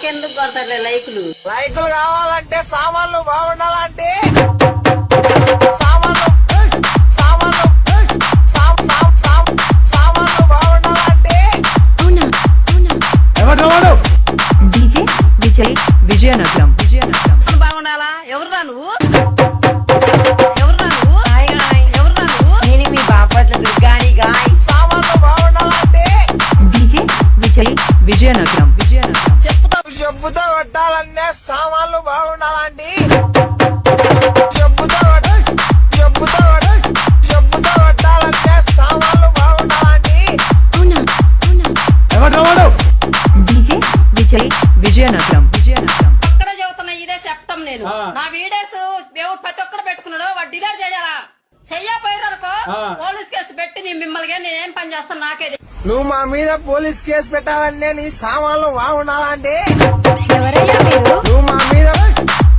నాకెందుకు కొడతారులే లైకులు. లైకులు కావాలంటే సామాన్లు బాగుండాలంటే సామాన్లు సామాన్లు సామాన్లు బాగుండాలంటే డీజే విజయ్ విజయనగరం బాగుండాలా? ఎవర్రా నువ్వు? ఎవర్రా నువ్వు? ఎవర్రా నువ్వు? నేను మీ బాపట్ల దుర్గాని గాయ్. సామాన్లు బాగుండాలంటే డీజే విజయ్ విజయనగరం చెప్పుతో కొట్టాలనే సామాన్లు బాగుండాలండి. చెప్పుతో కొట్టాలనే సామాన్లు బాగుండాలండి. డీజే విజయ్ విజయనగరం అక్కడ చెబుతున్నా, ఇదే చెప్తాం నేను. నా వీడియోస్ దేవుడు ప్రతి ఒక్కరు పెట్టుకున్నాడు, వాడు డిలీట్ చేయాలా? చెయ్యపోయారనుకో పోలీస్ కేసు పెట్టి మిమ్మల్ని నేనేం పని చేస్తాను నాకే. నువ్వు మా మీద పోలీస్ కేసు పెట్టాలంటే నీ సామాన్లు బాగుండాలండి. ఎవరయ్యా మీరు? నువ్వు మా మీద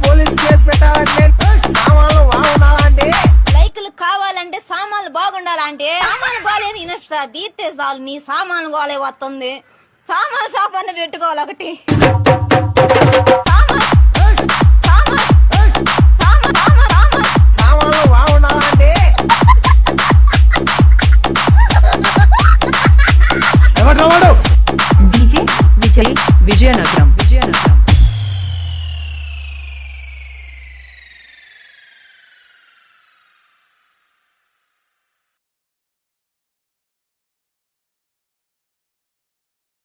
పోలీస్ కేసు పెట్టాలంటే సామాన్లు బాగుండాలండి. లైకులు కావాలంటే సామాన్లు బాగుండాలంటే సామాన్లు బాగాలేదు. ఇన్స్టా తీస్తే చాలు నీ సామాన్లు గోలే వస్తుంది. సామాన్లు షాప్ అన్న పెట్టుకోవాలి ఒకటి.